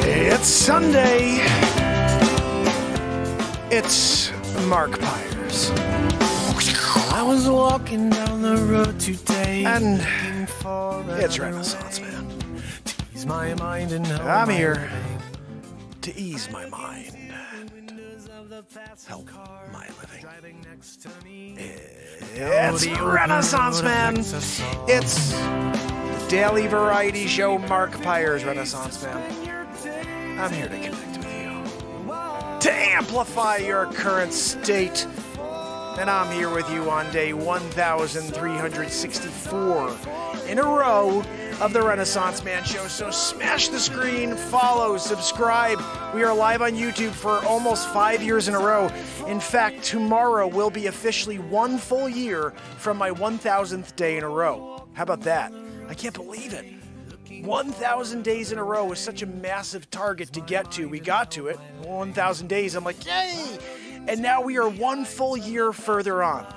It's Sunday. It's Mark Pires. I was walking down the road today, And it's Renaissance Man. ease my mind and I'm here to ease my mind and help my living. It's Renaissance Man. It's the daily variety show Mark Pires Renaissance Man. I'm here to connect with you, to amplify your current state. And I'm here with you on day 1364 in a row of the Renaissance Man Show. So smash the screen, follow, subscribe. We are live on YouTube for almost 5 years in a row. In fact, tomorrow will be officially 1 full year from my 1,000th day in a row. How about that? I can't believe it. 1,000 days in a row was such a massive target to get to. We got to it. 1,000 days. I'm like, yay! And now we are 1 full year further on.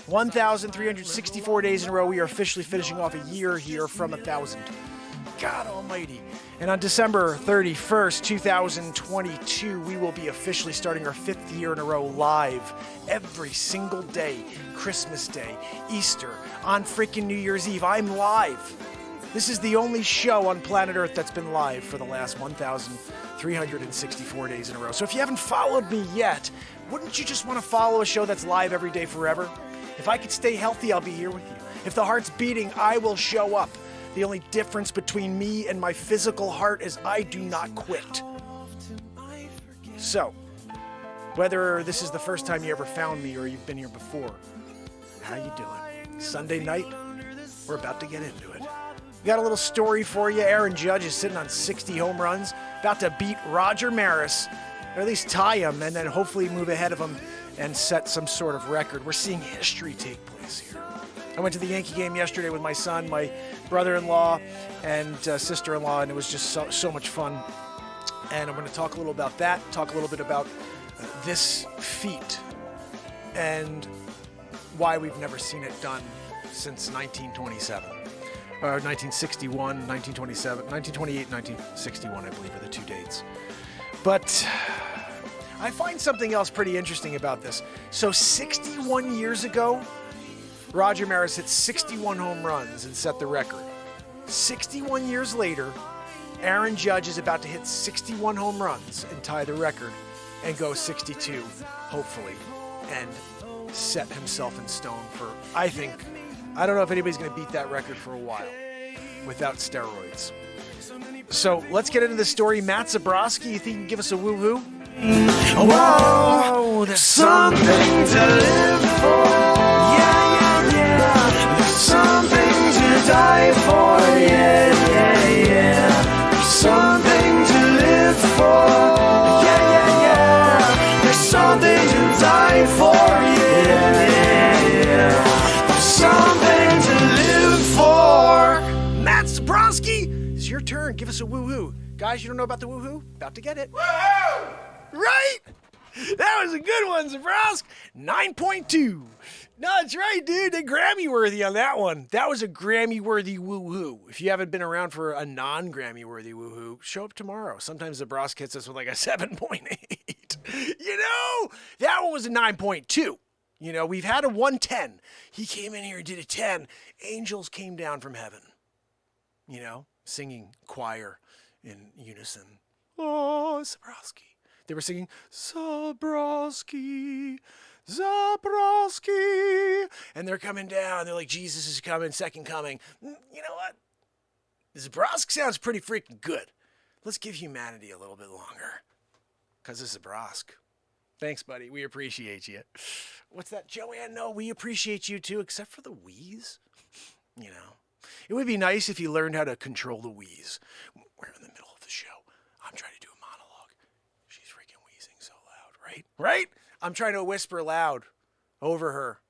1,364 days in a row. We are officially finishing off a year here from 1,000. God almighty. And on December 31st, 2022, we will be officially starting our 5th year in a row live every single day. Christmas Day, Easter, on freaking New Year's Eve. I'm live. This is the only show on planet Earth that's been live for the last 1,364 days in a row. So if you haven't followed me yet, wouldn't you just want to follow a show that's live every day forever? If I could stay healthy, I'll be here with you. If the heart's beating, I will show up. The only difference between me and my physical heart is I do not quit. So, whether this is the first time you ever found me or you've been here before, how you doing? Sunday night, we're about to get into it. We got a little story for you. Aaron Judge is sitting on 60 home runs, about to beat Roger Maris, or at least tie him, and then hopefully move ahead of him and set some sort of record. We're seeing history take place here. I went to the Yankee game yesterday with my son, my brother-in-law, and sister-in-law, and it was just so much fun. And I'm going to talk a little about that, talk a little bit about this feat, and why we've never seen it done since 1927. 1961, 1927, 1928, 1961, I believe, are the two dates. But I find something else pretty interesting about this. So 61 years ago, Roger Maris hit 61 home runs and set the record. 61 years later, Aaron Judge is about to hit 61 home runs and tie the record and go 62, hopefully, and set himself in stone for, I don't know if anybody's going to beat that record for a while without steroids. So let's get into the story. Matt Zabrowski, you think you can give us a woo-hoo? whoa, there's something to live for. Yeah. There's something to die for. Yeah. There's something to live for. Yeah. There's something to die for. Yeah. There's something to live for. Matt Zabrowski, it's your turn. Give us a woo-hoo. Guys, you don't know about the woo-hoo? About to get it. Woo-hoo! Right? That was a good one, Zabrowski. 9.2. No, that's right, dude. They're Grammy-worthy on that one. That was a Grammy-worthy woo-hoo. If you haven't been around for a non-Grammy-worthy woo-hoo, show up tomorrow. Sometimes Zabrowski hits us with like a 7.8. You know? That one was a 9.2. You know, we've had a 110. He came in here and did a 10. Angels came down from heaven. You know, singing choir in unison. Oh, Zabrowski. They were singing, Zabrowski, Zabrowski. And they're coming down. They're like, Jesus is coming, second coming. You know what? Zabrowski sounds pretty freaking good. Let's give humanity a little bit longer. Because it's Zabrowski. Thanks, buddy. We appreciate you. What's that, Joanne? No, we appreciate you too, except for the wheeze. You know, it would be nice if you learned how to control the wheeze. We're in the middle of the show. I'm trying to do a monologue. She's freaking wheezing so loud, right? Right? I'm trying to whisper loud over her.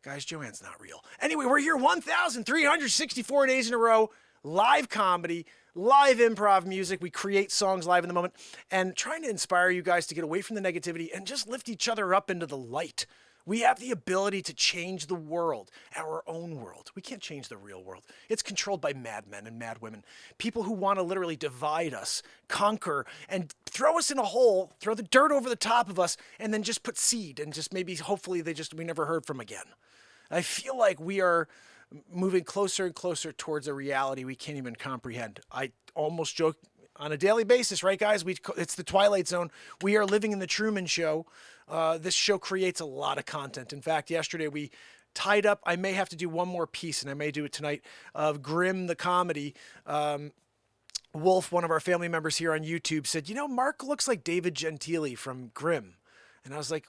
Guys, Joanne's not real. Anyway, we're here 1,364 days in a row. Live comedy, live improv music. We create songs live in the moment and trying to inspire you guys to get away from the negativity and just lift each other up into the light. We have the ability to change the world, our own world. We can't change the real world. It's controlled by madmen and madwomen, people who want to literally divide us, conquer, and throw us in a hole, throw the dirt over the top of us, and then just put seed, and just maybe, hopefully, we never heard from again. I feel like we are moving closer and closer towards a reality we can't even comprehend. I almost joke on a daily basis, right, guys? It's the Twilight Zone. We are living in the Truman Show. This show creates a lot of content. In fact, yesterday we tied up, I may have to do one more piece, and I may do it tonight, of Grimm the comedy. Wolf, one of our family members here on YouTube, said, Mark looks like David Gentili from Grimm. And I was like,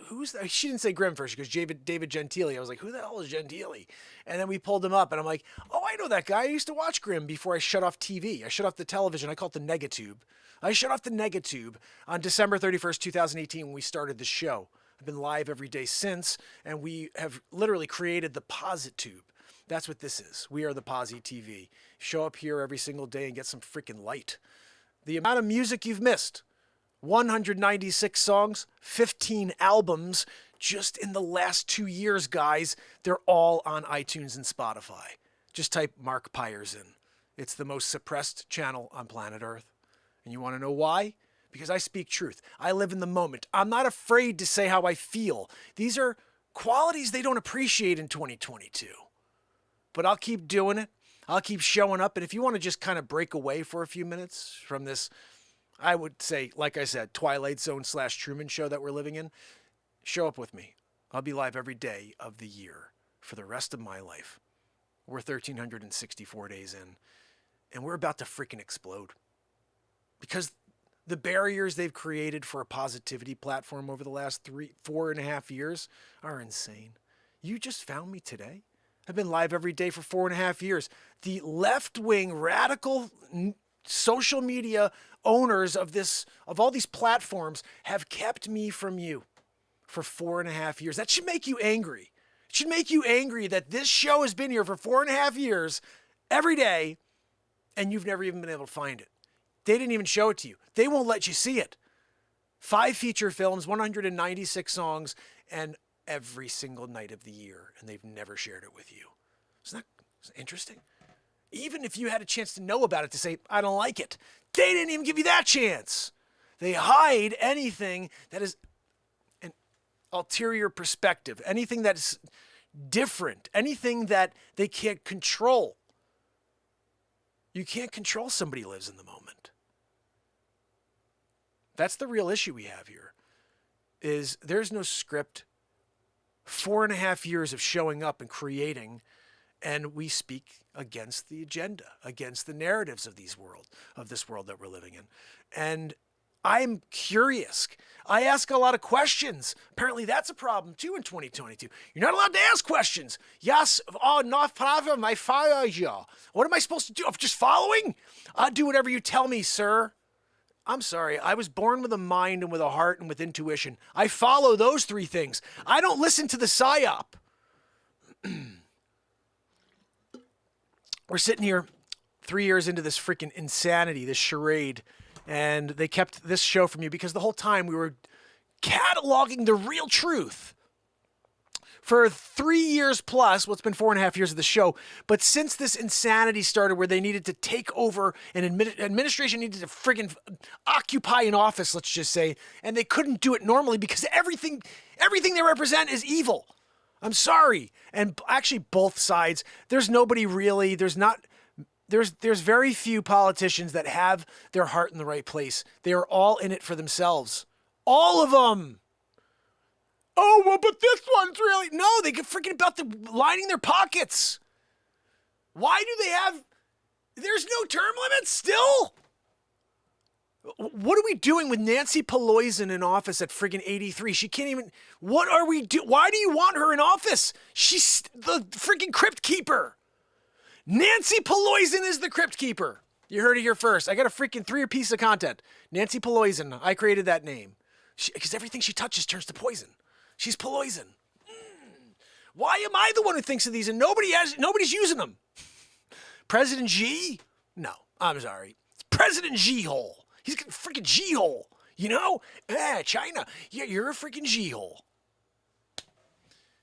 who's that? She didn't say Grimm first. She goes, David Gentili. I was like, who the hell is Gentili? And then we pulled him up, and I'm like, oh, I know that guy. I used to watch Grimm before I shut off TV. I shut off the television. I call it the negatube. I shut off the negatube on December 31st, 2018 when we started the show. I've been live every day since, and we have literally created the Positube. That's what this is. We are the Posi TV. Show up here every single day and get some freaking light. The amount of music you've missed. 196 songs, 15 albums, just in the last 2 years, guys. They're all on iTunes and Spotify. Just type Mark Pires in. It's the most suppressed channel on planet Earth. And you want to know why? Because I speak truth. I live in the moment. I'm not afraid to say how I feel. These are qualities they don't appreciate in 2022. But I'll keep doing it. I'll keep showing up. And if you want to just kind of break away for a few minutes from this, I would say, like I said, Twilight Zone / Truman Show that we're living in, show up with me. I'll be live every day of the year for the rest of my life. We're 1,364 days in, and we're about to freaking explode. Because the barriers they've created for a positivity platform over the last 4.5 years are insane. You just found me today. I've been live every day for 4.5 years. The left-wing radical social media owners of all these platforms have kept me from you for 4.5 years. That should make you angry. It should make you angry that this show has been here for 4.5 years every day and you've never even been able to find it. They didn't even show it to you. They won't let you see it. 5 feature films, 196 songs, and every single night of the year, and they've never shared it with you. Isn't that interesting? Even if you had a chance to know about it, to say, I don't like it, they didn't even give you that chance. They hide anything that is an ulterior perspective, anything that's different, anything that they can't control. You can't control somebody who lives in the moment. That's the real issue we have here, is there's no script. 4.5 years of showing up and creating, and we speak against the agenda, against the narratives of this world that we're living in. And I'm curious. I ask a lot of questions. Apparently that's a problem too in 2022. You're not allowed to ask questions. Yes, oh, no problem. I follow you. What am I supposed to do? I'm just following? I'll do whatever you tell me, sir. I'm sorry. I was born with a mind and with a heart and with intuition. I follow those 3 things. I don't listen to the psyop. We're sitting here 3 years into this freaking insanity, this charade, and they kept this show from you because the whole time we were cataloging the real truth. For 3 years plus, well, it's been 4.5 years of the show, but since this insanity started where they needed to take over and administration needed to friggin' occupy an office, let's just say, and they couldn't do it normally because everything they represent is evil. I'm sorry. And actually both sides, there's nobody really, there's very few politicians that have their heart in the right place. They are all in it for themselves. All of them. Oh, well, but this one's really... No, they get freaking about lining their pockets. Why do they have... There's no term limit still? What are we doing with Nancy Pelosi in office at friggin' 83? She can't even... What are we doing? Why do you want her in office? She's the freaking crypt keeper. Nancy Pelosi is the crypt keeper. You heard it here first. I got a freaking 3 piece of content. Nancy Pelosi. I created that name. Because everything she touches turns to poison. She's poison. Why am I the one who thinks of these and nobody's using them? President G? No, I'm sorry. It's President G-hole. He's a freaking G-hole. You know? China. Yeah, you're a freaking G-hole.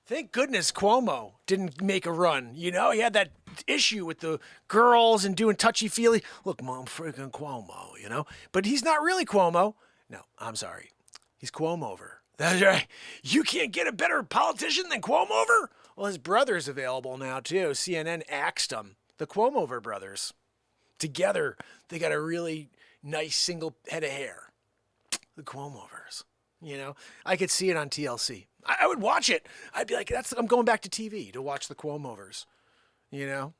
Thank goodness Cuomo didn't make a run. You know, he had that issue with the girls and doing touchy-feely. Look, Mom, freaking Cuomo, you know? But he's not really Cuomo. No, I'm sorry. He's Cuomo-over. That's right. You can't get a better politician than Cuomo-over? Well, his brother's available now, too. CNN axed him. The Cuomo-over brothers. Together, they got a really nice single head of hair. The Cuomo-overs. You know? I could see it on TLC. I would watch it. I'd be like, I'm going back to TV to watch the Cuomo-overs. You know?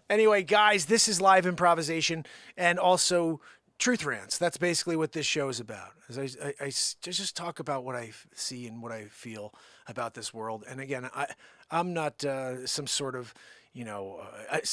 Anyway, guys, this is live improvisation and also truth rants. That's basically what this show is about. As I just talk about what I see and what I feel about this world. And again, I'm not some sort of, you know,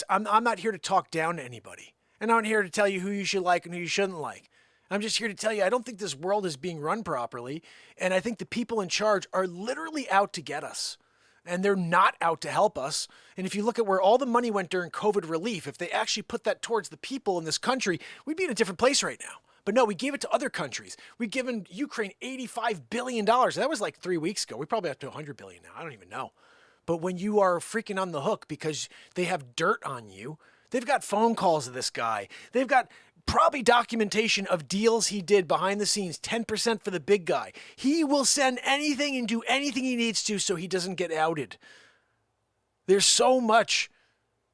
I'm not here to talk down to anybody. And I'm not here to tell you who you should like and who you shouldn't like. I'm just here to tell you, I don't think this world is being run properly. And I think the people in charge are literally out to get us. And they're not out to help us. And if you look at where all the money went during COVID relief, if they actually put that towards the people in this country, we'd be in a different place right now. But no, we gave it to other countries. We've given Ukraine $85 billion. That was like 3 weeks ago. We probably have to $100 billion now. I don't even know. But when you are freaking on the hook because they have dirt on you, they've got phone calls of this guy. They've got probably documentation of deals he did behind the scenes, 10% for the big guy. He will send anything and do anything he needs to so he doesn't get outed. There's so much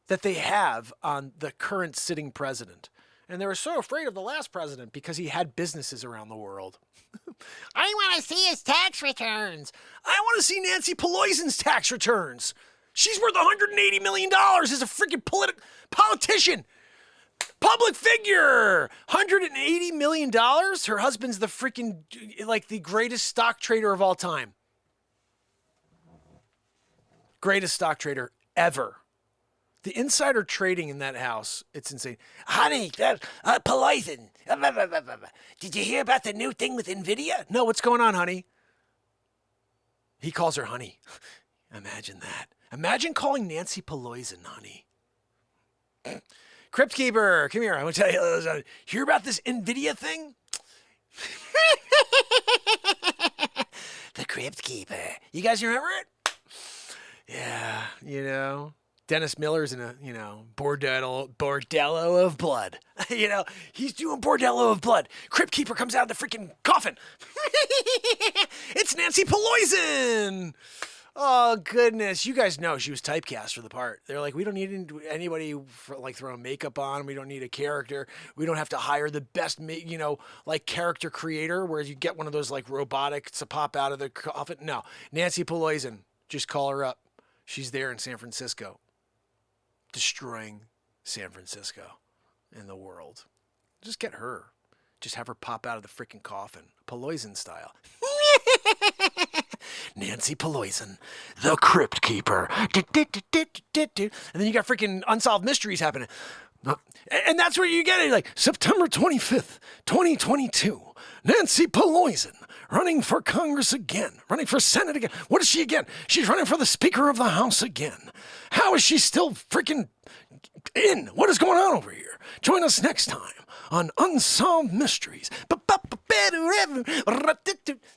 that they have on the current sitting president. And they were so afraid of the last president because he had businesses around the world. I want to see his tax returns. I want to see Nancy Pelosi's tax returns. She's worth $180 million as a freaking politician. Public figure, $180 million. Her husband's the freaking, like the greatest stock trader of all time. Greatest stock trader ever. The insider trading in that house, it's insane. Honey, Pelosi, did you hear about the new thing with NVIDIA? No, what's going on, honey? He calls her honey. Imagine that. Imagine calling Nancy Pelosi honey. Crypt Keeper, come here. I want to tell you, hear about this NVIDIA thing? The Crypt Keeper. You guys remember it? Yeah, you know, Dennis Miller's in a, you know, bordello of blood. You know, he's doing bordello of blood. Crypt Keeper comes out of the freaking coffin. It's Nancy Pelosi. Oh, goodness. You guys know she was typecast for the part. They're like, we don't need anybody for, like, throwing makeup on. We don't need a character. We don't have to hire the best, you know, like, character creator where you get one of those, like, robotics to pop out of the coffin. No. Nancy Pelosi. Just call her up. She's there in San Francisco. Destroying San Francisco and the world. Just get her. Just have her pop out of the freaking coffin. Pelosi style. Nancy Pelosi, the Crypt Keeper. And then you got freaking Unsolved Mysteries happening. And that's where you get it. Like, September 25th, 2022. Nancy Pelosi running for Congress again. Running for Senate again. What is she again? She's running for the Speaker of the House again. How is she still freaking in? What is going on over here? Join us next time on Unsolved Mysteries. That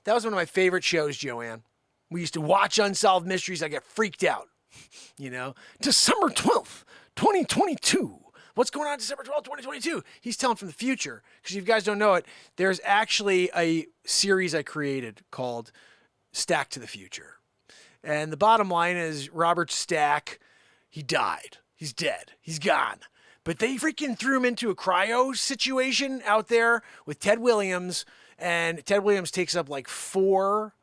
was one of my favorite shows, Joanne. We used to watch Unsolved Mysteries. I get freaked out. You know, December 12th, 2022. What's going on December 12th, 2022? He's telling from the future. Because if you guys don't know it, there's actually a series I created called Stack to the Future. And the bottom line is Robert Stack, he died. He's dead. He's gone. But they freaking threw him into a cryo situation out there with Ted Williams. And Ted Williams takes up like 4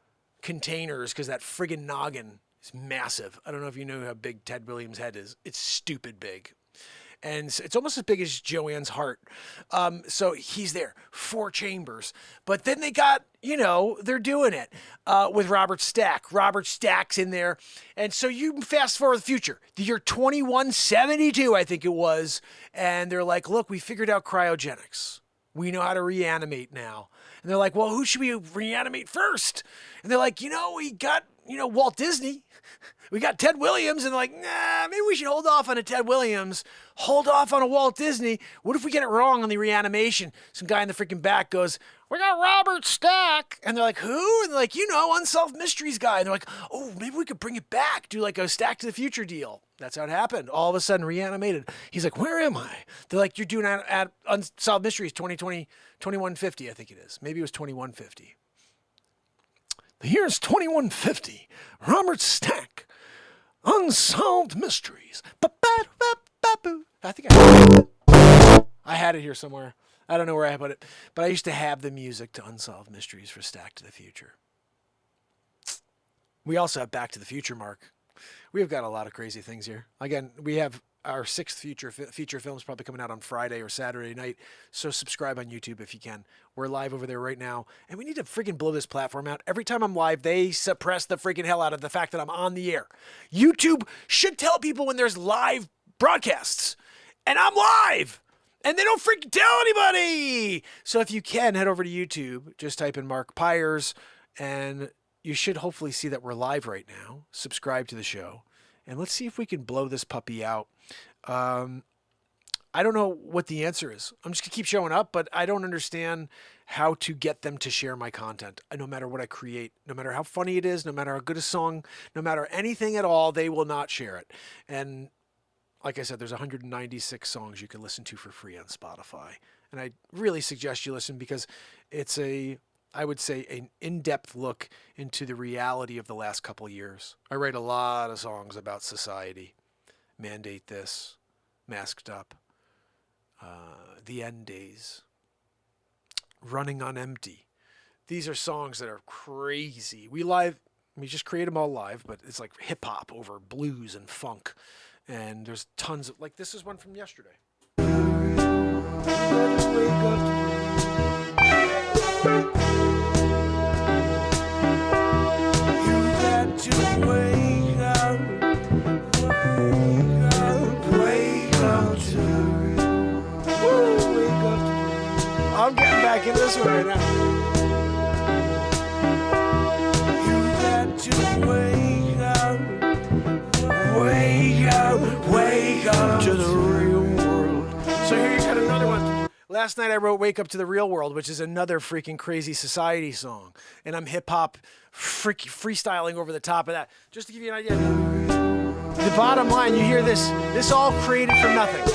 containers because that friggin' noggin is massive. I don't know if you know how big Ted Williams' head is. It's stupid big. And it's almost as big as Joanne's heart. So he's there, 4 chambers. But then they got, you know, they're doing it with Robert Stack. Robert Stack's in there. And so you fast forward the future, the year 2172, I think it was. And they're like, look, we figured out cryogenics. We know how to reanimate now. And they're like, well, who should we reanimate first? And they're like, you know, we got, you know, Walt Disney. We got Ted Williams. And they're like, nah, maybe we should hold off on a Ted Williams. Hold off on a Walt Disney. What if we get it wrong on the reanimation? Some guy in the freaking back goes, we got Robert Stack. And they're like, who? And they're like, Unsolved Mysteries guy. And they're like, oh, maybe we could bring it back, do like a Stack to the Future deal. That's how it happened. All of a sudden, reanimated. He's like, where am I? They're like, you're doing at Unsolved Mysteries 2020, 2150, I think it is. Maybe it was 2150. The year's 2150. Robert Stack. Unsolved Mysteries. I think I had it here somewhere. I don't know where I put it. But I used to have the music to Unsolved Mysteries for Stack to the Future. We also have Back to the Future, Mark. We've got a lot of crazy things here. Again, we have our 6th feature films probably coming out on Friday or Saturday night. So subscribe on YouTube if you can. We're live over there right now. And we need to freaking blow this platform out. Every time I'm live, they suppress the freaking hell out of the fact that I'm on the air. YouTube should tell people when there's live broadcasts. And I'm live. And they don't freaking tell anybody. So if you can, head over to YouTube. Just type in Mark Pires. And you should hopefully see that we're live right now. Subscribe to the show. And let's see if we can blow this puppy out. I don't know what the answer is. I'm just going to keep showing up, but I don't understand how to get them to share my content. No matter what I create, no matter how funny it is, no matter how good a song, no matter anything at all, they will not share it. And like I said, there's 196 songs you can listen to for free on Spotify. And I really suggest you listen because it's I would say, an in-depth look into the reality of the last couple of years. I write a lot of songs about society. Mandate This, Masked Up, The End Days, Running on Empty. These are songs that are crazy. We just create them all live, but it's like hip-hop over blues and funk. And there's tons of, like this is one from yesterday. I'm getting back in this one right now. You got to wake up to the real world. So here you got another one. Last night I wrote Wake Up to the Real World, which is another freaking crazy society song. And I'm hip-hop freestyling over the top of that. Just to give you an idea. The bottom line, you hear this all created from nothing.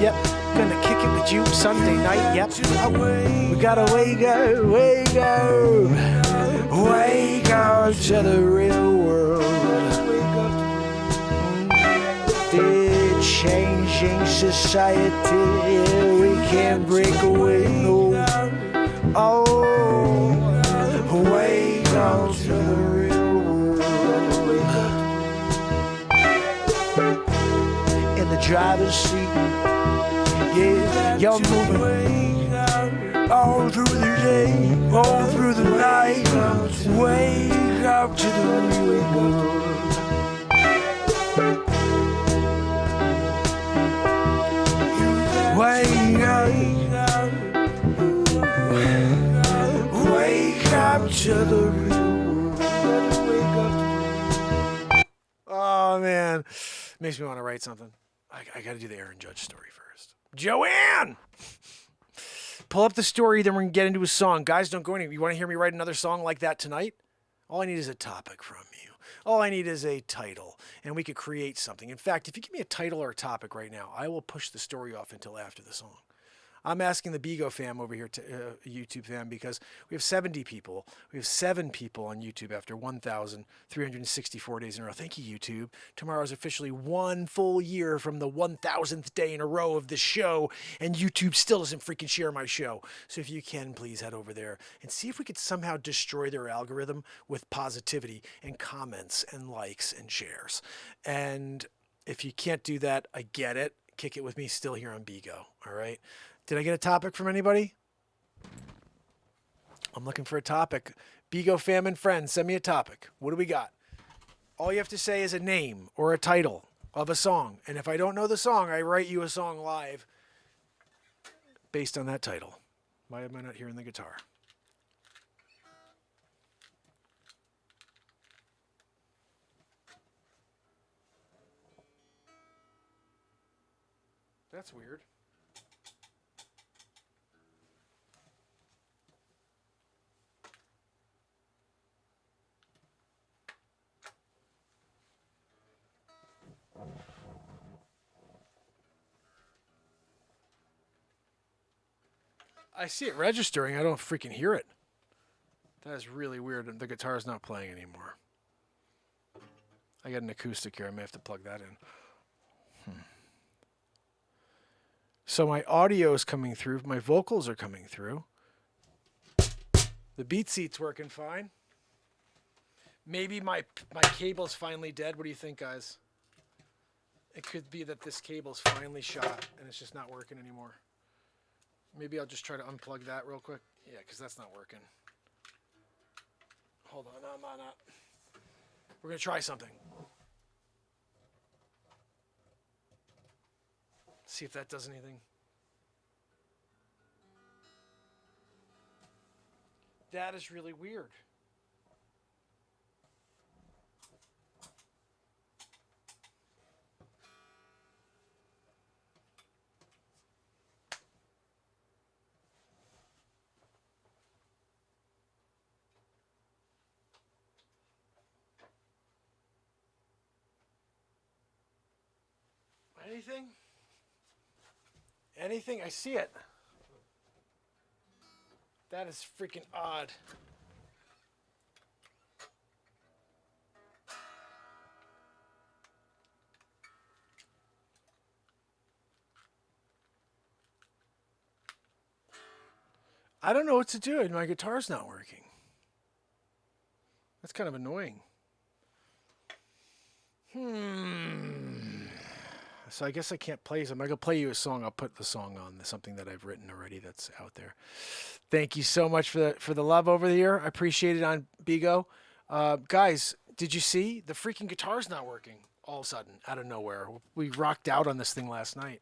Yep. Gonna kick it with you Sunday night, yep. We gotta wake up to the real world. The changing society, we can't break away, no. Oh, wake up to the real world. In the driver's seat. Yeah, you're moving all through the day, all through the night. Wake up to the real world. Wake up to the real world. Oh man, makes me want to write something. I got to do the Aaron Judge story first. Joanne! Pull up the story, then we're going to get into a song. Guys, don't go anywhere. You want to hear me write another song like that tonight? All I need is a topic from you. All I need is a title, and we could create something. In fact, if you give me a title or a topic right now, I will push the story off until after the song. I'm asking the Bigo fam over here, YouTube fam, because we have 70 people. We have 7 people on YouTube after 1,364 days in a row. Thank you, YouTube. Tomorrow is officially 1 full year from the 1,000th day in a row of the show, and YouTube still doesn't freaking share my show. So if you can, please head over there and see if we could somehow destroy their algorithm with positivity and comments and likes and shares. And if you can't do that, I get it. Kick it with me still here on Bigo, all right? Did I get a topic from anybody? I'm looking for a topic. Bigo fam and friends, send me a topic. What do we got? All you have to say is a name or a title of a song. And if I don't know the song, I write you a song live based on that title. Why am I not hearing the guitar? That's weird. I see it registering. I don't freaking hear it. That is really weird. The guitar's not playing anymore. I got an acoustic here. I may have to plug that in. So my audio is coming through. My vocals are coming through. The beat seat's working fine. Maybe my cable's finally dead. What do you think, guys? It could be that this cable's finally shot and it's just not working anymore. Maybe I'll just try to unplug that real quick. Yeah, because that's not working. Hold on, no, not. We're going to try something. See if that does anything. That is really weird. Anything? Anything? I see it. That is freaking odd. I don't know what to do. My guitar's not working. That's kind of annoying. So I guess I can't play some. I'm going to play you a song. I'll put the song on, something that I've written already that's out there. Thank you so much for the love over here. I appreciate it on Bigo. Guys, did you see? The freaking guitar's not working all of a sudden, out of nowhere. We rocked out on this thing last night.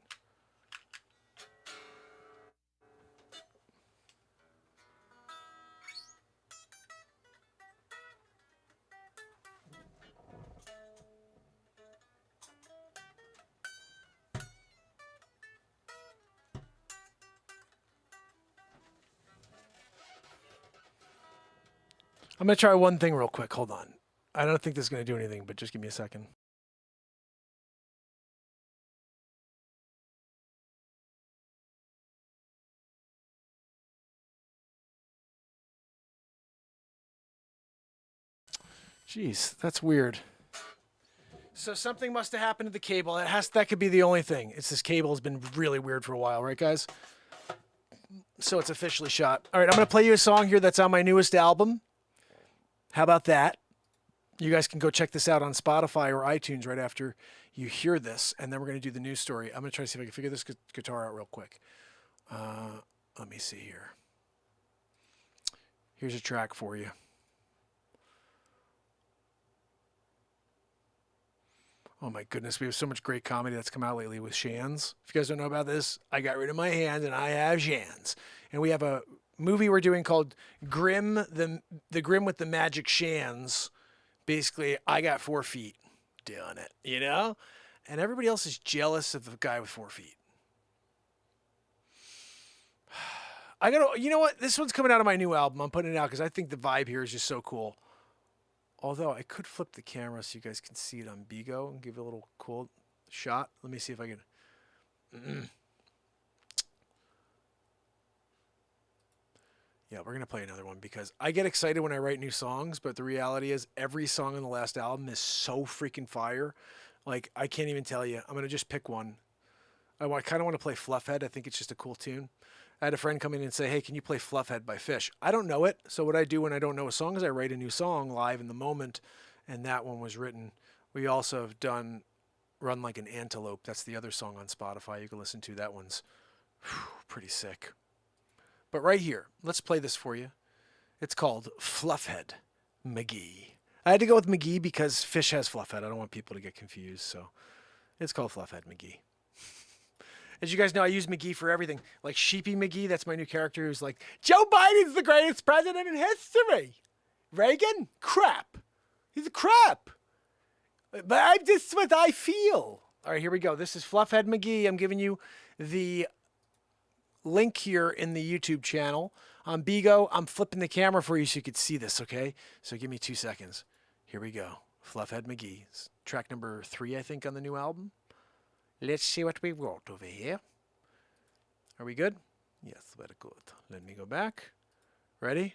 I'm going to try one thing real quick. Hold on. I don't think this is going to do anything, but just give me a second. Jeez, that's weird. So something must have happened to the cable. That could be the only thing. It's this cable has been really weird for a while, right, guys? So it's officially shot. All right, I'm going to play you a song here that's on my newest album. How about that? You guys can go check this out on Spotify or iTunes right after you hear this, and then we're going to do the news story. I'm going to try to see if I can figure this guitar out real quick. Let me see here. Here's a track for you. Oh my goodness, we have so much great comedy that's come out lately with Shans. If you guys don't know about this, I got rid of my hand and I have Shans. And we have a movie we're doing called Grim, the Grim with the Magic Shans. Basically, I got 4 feet doing it, you know? And everybody else is jealous of the guy with 4 feet. You know what? This one's coming out of my new album. I'm putting it out because I think the vibe here is just so cool. Although I could flip the camera so you guys can see it on Bigo and give it a little cool shot. Let me see if I can. Yeah, we're going to play another one because I get excited when I write new songs, but the reality is every song on the last album is so freaking fire. Like, I can't even tell you. I'm going to just pick one. I kind of want to play Fluffhead. I think it's just a cool tune. I had a friend come in and say, hey, can you play Fluffhead by Fish? I don't know it. So what I do when I don't know a song is I write a new song live in the moment, and that one was written. We also have done Run Like an Antelope. That's the other song on Spotify you can listen to. That one's pretty sick. But right here, let's play this for you. It's called Fluffhead McGee. I had to go with McGee because Fish has Fluffhead. I don't want people to get confused, so it's called Fluffhead McGee. As you guys know, I use McGee for everything. Like Sheepy McGee, that's my new character who's like, Joe Biden's the greatest president in history. Reagan? Crap. He's a crap. But this is what I feel. All right, here we go. This is Fluffhead McGee. I'm giving you the link here in the YouTube channel. On Bigo, I'm flipping the camera for you so you could see this, okay? So give me 2 seconds. Here we go. Fluffhead McGee. It's track number 3, I think, on the new album. Let's see what we wrote over here. Are we good? Yes, very good. Let me go back. Ready?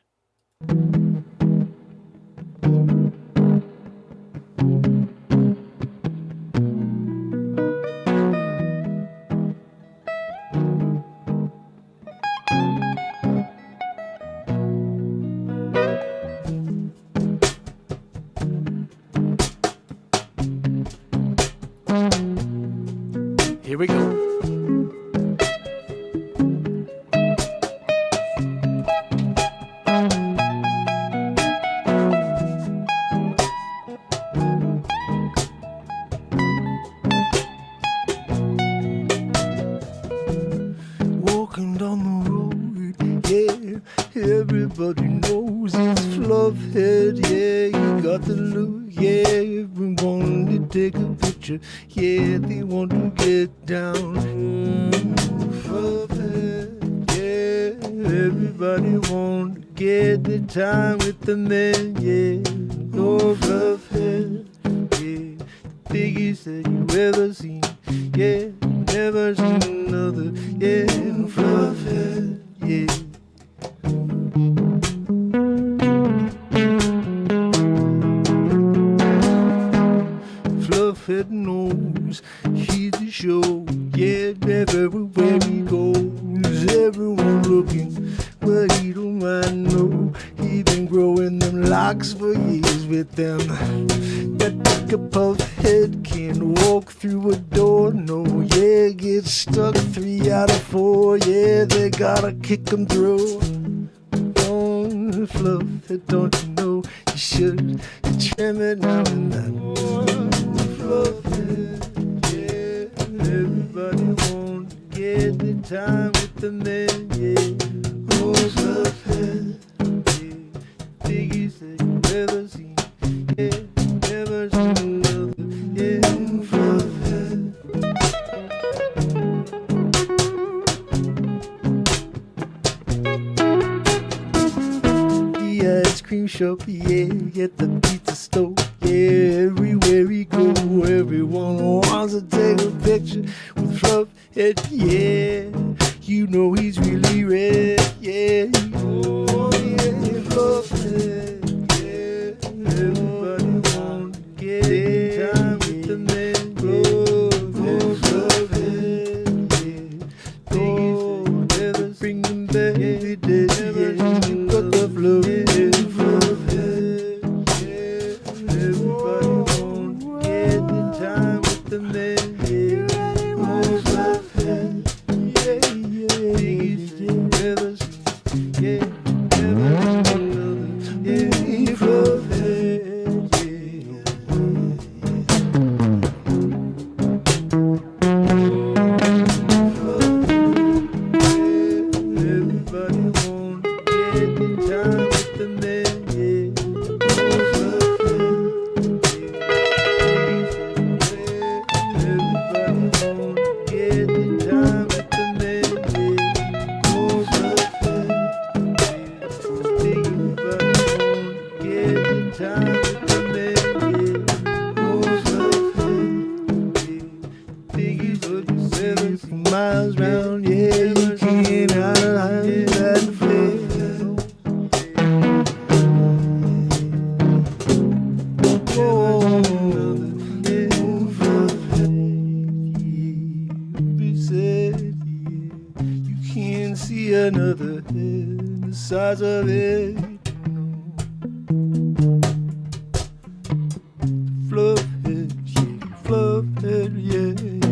Here we go. Walking down the road, yeah, everybody knows it's Fluffhead, yeah, he got the look, yeah, everyone to take a picture, yeah, they want to get down. Fluffhead, yeah, everybody want to get the time with the man, yeah, oh Fluffhead, yeah, the biggest that you ever seen, yeah, never seen another, yeah, Fluffhead, yeah. Fluffhead knows he's the show, yeah, everywhere he goes, everyone looking, but he don't mind, no, he been growing them locks for years with them. That big a puff head can't walk through a door, no, yeah, get stuck 3 out of 4, yeah, they gotta kick him through. Oh, Fluffhead, don't you know you should trim it now and then. Fluffhead, yeah, everybody want to get the time with the man, yeah. Oh, Fluffhead, yeah, biggest that you ever seen, yeah, never seen another, yeah, Fluffhead. The ice cream shop, yeah, at the pizza store, yeah, everywhere he go, everyone wants to take a picture with Fluffhead, yeah, you know he's really red, yeah, oh yeah, Fluffhead, yeah, everybody want to get time with the man, oh, Fluffhead, yeah, oh, never bring him back every day, yeah, you got the Fluffhead, Fluffhead, yeah, everybody want to get the time with the man, yeah, oh, Fluffhead, yeah, yeah, biggest you ever seen, yeah, never seen another, yeah, Fluffhead, everybody want to get the time with the man, yeah, oh, Fluffhead, yeah, everybody want to get the time with the man, yeah, oh, Fluffhead, yeah, everybody want to get the time with the man, yeah, oh, Fluffhead, yeah, biggest what you said for miles round, yeah, you can't hide that flare. Oh, yeah, Fluffhead, yeah, be said, yeah, you can't see another head the size of it, Fluffhead, yeah, Fluffhead, yeah, yeah.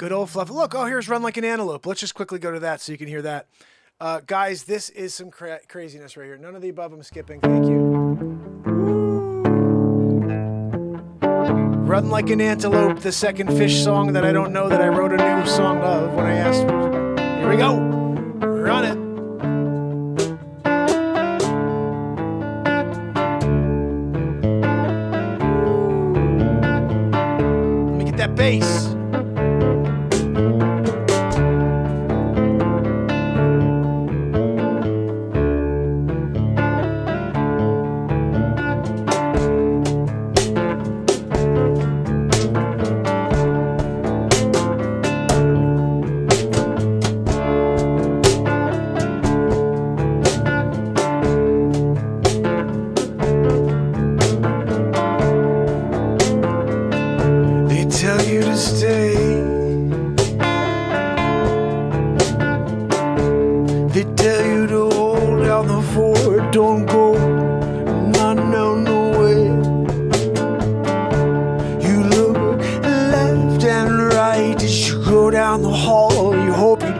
Good old fluff. Look, oh, here's Run Like an Antelope. Let's just quickly go to that so you can hear that. Guys, this is some craziness right here. None of the above I'm skipping. Thank you. Run Like an Antelope, the second Fish song that I don't know that I wrote a new song of when I asked for. Here we go. Run it. Let me get that bass.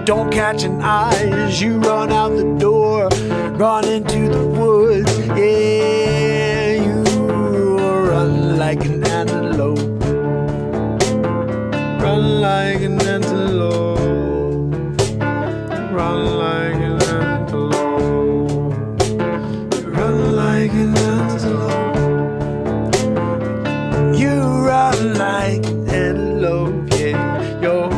Don't catch an eye as you run out the door, run into the woods. Yeah, you run like an antelope, run like an antelope, run like an antelope, run like an antelope. You run like an antelope, yeah, yo.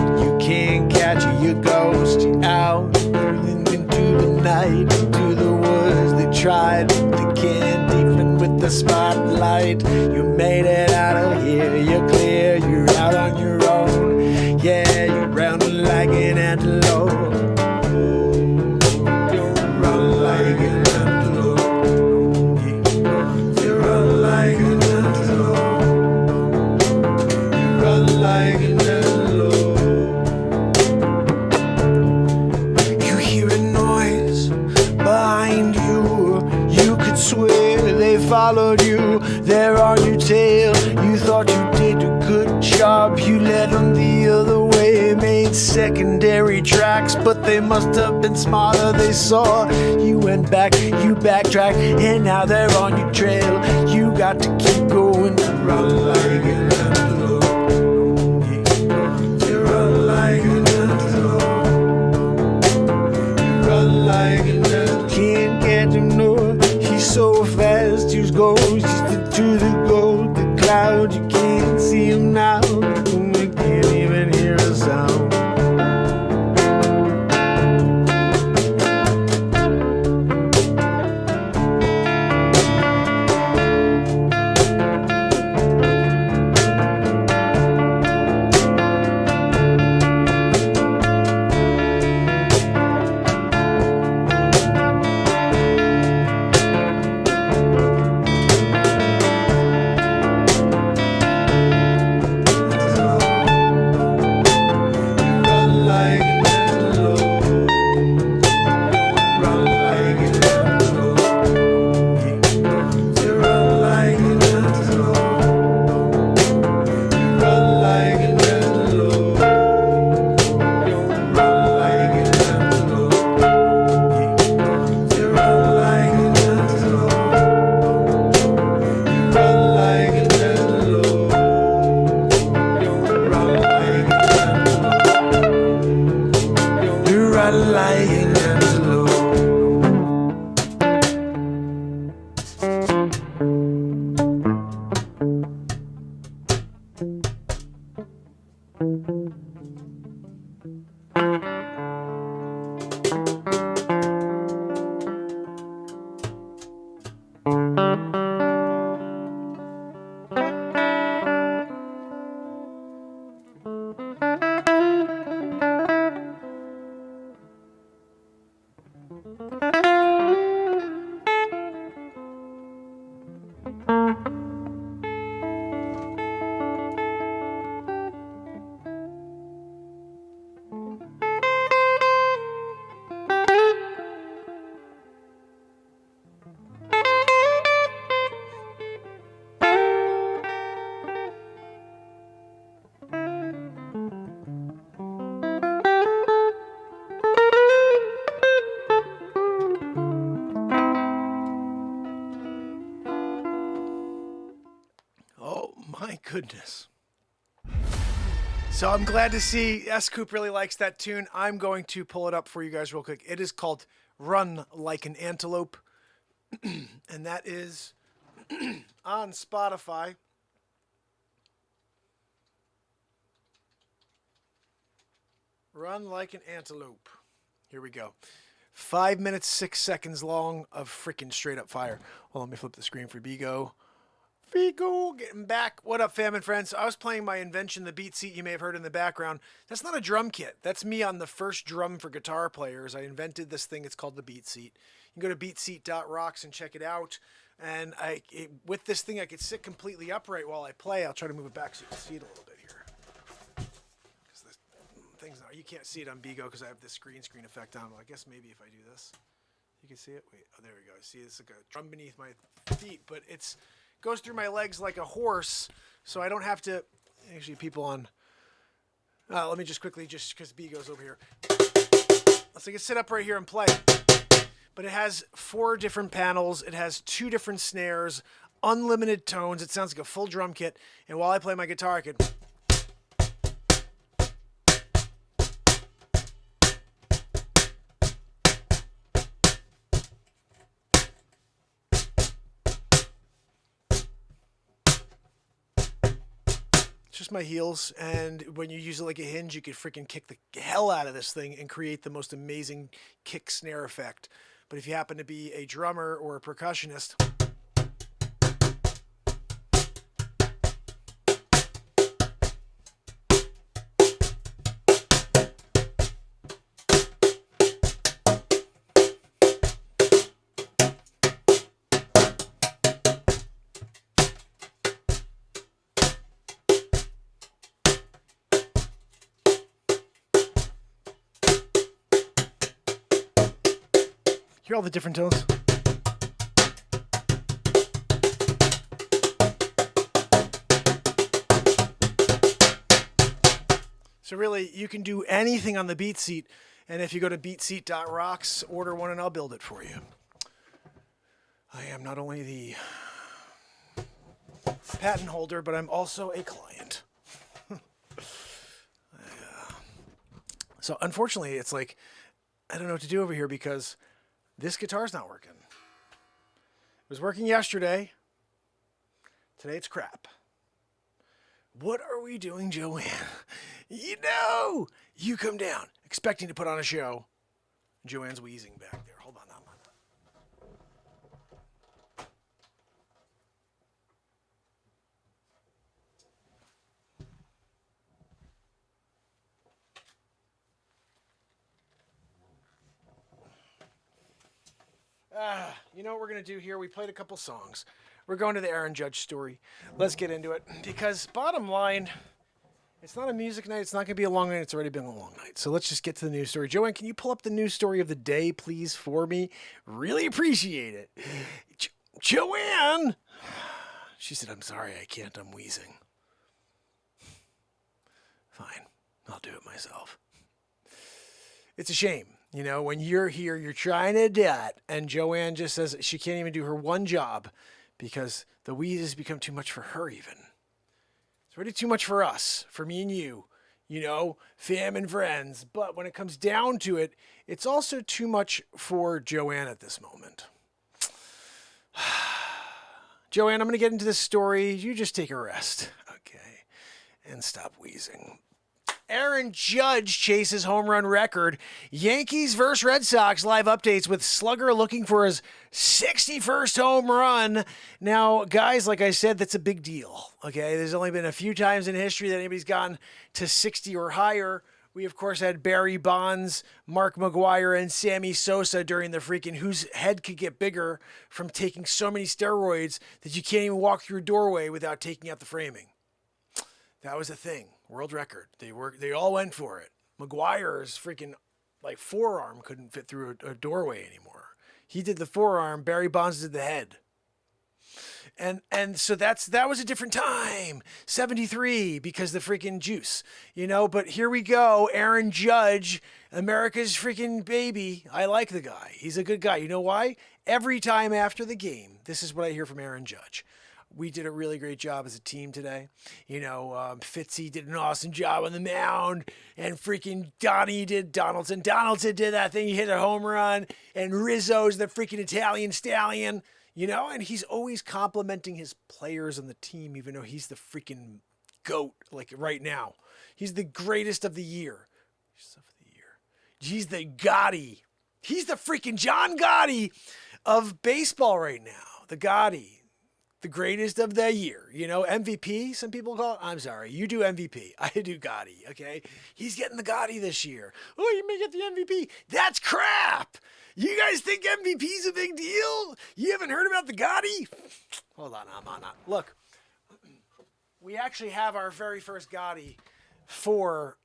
You ghost you out into the night, into the woods. They tried, but they can't even with the spotlight. You made it out of here, you're clear, you're out on your own. Yeah, you're running like an antelope. You run like an antelope. You run like an antelope. You run like an antelope. Swear they followed you, they're on your tail. You thought you did a good job, you led them the other way, made secondary tracks, but they must have been smarter. They saw you went back, you backtracked, and now they're on your trail. You got to keep going, run like an antelope. You run like an antelope. You run like an antelope. Can't get him north. So fast, you go to the gold, the cloud. You can't see him now. You can't even hear a sound. goodness. So I'm glad to see S-Coop really likes that tune. I'm going to pull it up for you guys real quick. It is called Run Like an Antelope. And that is on Spotify. Run Like an Antelope. Here we go. 5 minutes, 6 seconds long of freaking straight up fire. Well, let me flip the screen for Bigo. Bigo, getting back. What up, fam and friends? I was playing my invention, the beat seat you may have heard in the background. That's not a drum kit. That's me on the first drum for guitar players. I invented this thing. It's called the beat seat. You can go to beatseat.rocks and check it out. And with this thing, I could sit completely upright while I play. I'll try to move it back so you can see it a little bit here. Because this thing's not, you can't see it on Bigo because I have this green screen effect on. Well, I guess maybe if I do this, you can see it. Wait, oh, there we go. See, it's like a drum beneath my feet, but it's goes through my legs like a horse, so I don't have to. Actually, people on. Let me just quickly, just because Bigo's over here. So I can sit up right here and play. But it has 4 different panels. It has 2 different snares, unlimited tones. It sounds like a full drum kit. And while I play my guitar, I could. It's just my heels, and when you use it like a hinge, you could freaking kick the hell out of this thing and create the most amazing kick snare effect. But if you happen to be a drummer or a percussionist, hear all the different tones? So really, you can do anything on the beat seat, and if you go to beatseat.rocks, order one and I'll build it for you. I am not only the patent holder, but I'm also a client. So unfortunately, it's like, I don't know what to do over here because this guitar's not working. It was working yesterday. Today it's crap. What are we doing, Joanne? You come down expecting to put on a show. Joanne's wheezing back there. Hold on. You know what we're going to do here? We played a couple songs. We're going to the Aaron Judge story. Let's get into it. Because bottom line, it's not a music night. It's not going to be a long night. It's already been a long night. So let's just get to the news story. Joanne, can you pull up the news story of the day, please, for me? Really appreciate it. Joanne! She said, I'm sorry, I can't. I'm wheezing. Fine. I'll do it myself. It's a shame. You know, when you're here, you're trying to do it, and Joanne just says she can't even do her one job because the wheezes become too much for her even. It's already too much for us, for me and you, fam and friends. But when it comes down to it, it's also too much for Joanne at this moment. Joanne, I'm going to get into this story. You just take a rest, okay, and stop wheezing. Aaron Judge chases home run record. Yankees vs. Red Sox live updates with Slugger looking for his 61st home run. Now, guys, like I said, that's a big deal. Okay, there's only been a few times in history that anybody's gotten to 60 or higher. We, of course, had Barry Bonds, Mark McGwire, and Sammy Sosa during the freaking whose head could get bigger from taking so many steroids that you can't even walk through a doorway without taking out the framing. That was a thing. World record. They all went for it. McGuire's freaking forearm couldn't fit through a doorway anymore. He did the forearm. Barry Bonds did the head. And so that was a different time. 73 because the freaking juice, but here we go. Aaron Judge, America's freaking baby. I like the guy. He's a good guy. You know why? Every time after the game, this is what I hear from Aaron Judge. we did a really great job as a team today. Fitzy did an awesome job on the mound, and freaking Donaldson did that thing. He hit a home run, and Rizzo's the freaking Italian stallion, and he's always complimenting his players on the team, even though he's the freaking GOAT, like right now. He's the greatest of the year. He's the Gotti. He's the freaking John Gotti of baseball right now. The Gotti. The greatest of the year, MVP, some people call it. I'm sorry, you do MVP. I do Gotti, okay? He's getting the Gotti this year. Oh, you may get the MVP. That's crap. You guys think MVP's a big deal? You haven't heard about the Gotti? Hold on, I'm on. Look, we actually have our very first Gotti for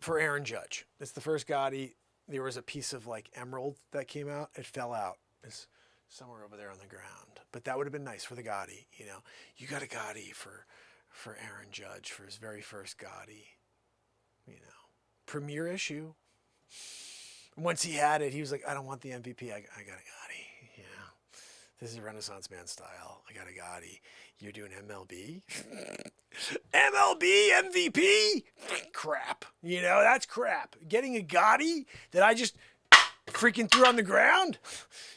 Aaron Judge. It's the first Gotti. There was a piece of emerald that came out. It fell out. It's somewhere over there on the ground. But that would have been nice for the Gotti, You got a Gotti for Aaron Judge for his very first Gotti, Premiere issue. Once he had it, he was like, I don't want the MVP. I got a Gotti, This is Renaissance Man style. I got a Gotti. You're doing MLB? MLB MVP? Crap. That's crap. Getting a Gotti that I just freaking threw on the ground?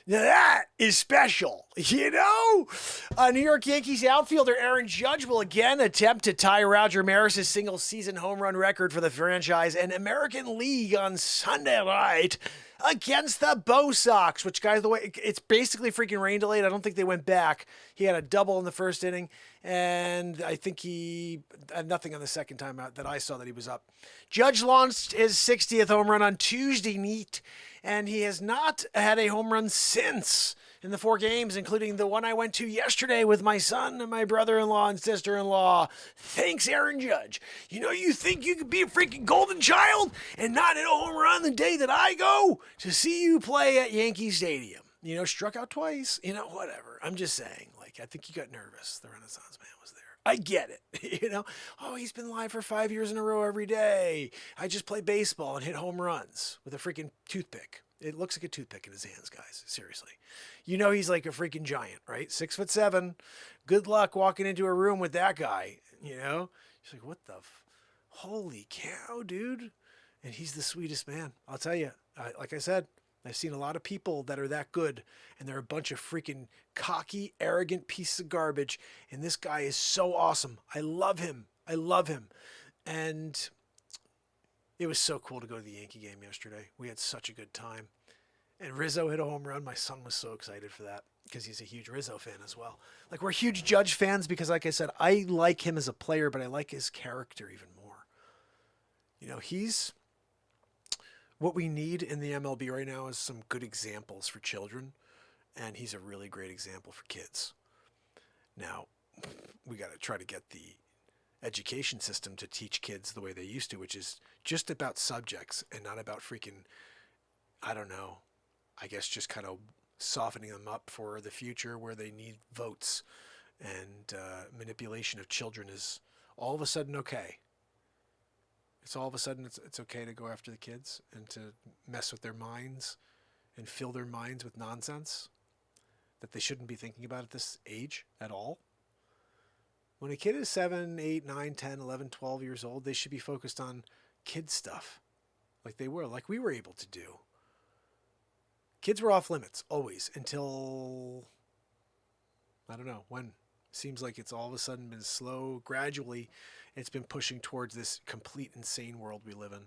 Now that is special. New York Yankees outfielder Aaron Judge will again attempt to tie Roger Maris's single-season home run record for the franchise and American League on Sunday night against the Bo Sox, which, guys, the way it's basically freaking rain delayed. I don't think they went back. He had a double in the first inning, and I think he had nothing on the second time out that I saw that he was up. Judge launched his 60th home run on Tuesday night, and he has not had a home run since in the 4 games, including the one I went to yesterday with my son and my brother-in-law and sister-in-law. Thanks, Aaron Judge. You think you could be a freaking golden child and not hit a home run the day that I go to see you play at Yankee Stadium? Struck out twice, whatever. I'm just saying, I think you got nervous. The Renaissance Man was there. I get it, Oh, he's been live for 5 years in a row every day. I just play baseball and hit home runs with a freaking toothpick. It looks like a toothpick in his hands, guys. Seriously. He's like a freaking giant, right? 6'7". Good luck walking into a room with that guy, He's like, what the holy cow, dude. And he's the sweetest man. I'll tell you, like I said, I've seen a lot of people that are that good, and they're a bunch of freaking cocky, arrogant pieces of garbage. And this guy is so awesome. I love him. And it was so cool to go to the Yankee game yesterday. We had such a good time. And Rizzo hit a home run. My son was so excited for that because he's a huge Rizzo fan as well. We're huge Judge fans because, like I said, I like him as a player, but I like his character even more. He's... What we need in the MLB right now is some good examples for children, and he's a really great example for kids. Now, we got to try to get the education system to teach kids the way they used to, which is just about subjects and not about freaking, I don't know, I guess just kind of softening them up for the future where they need votes, and manipulation of children is all of a sudden okay. It's all of a sudden it's okay to go after the kids and to mess with their minds and fill their minds with nonsense that they shouldn't be thinking about at this age at all. When a kid is 7, 8, 9, 10, 11, 12 years old, they should be focused on kid stuff like we were able to do. Kids were off limits always until, I don't know when. Seems like it's all of a sudden been slow, gradually. It's been pushing towards this complete insane world we live in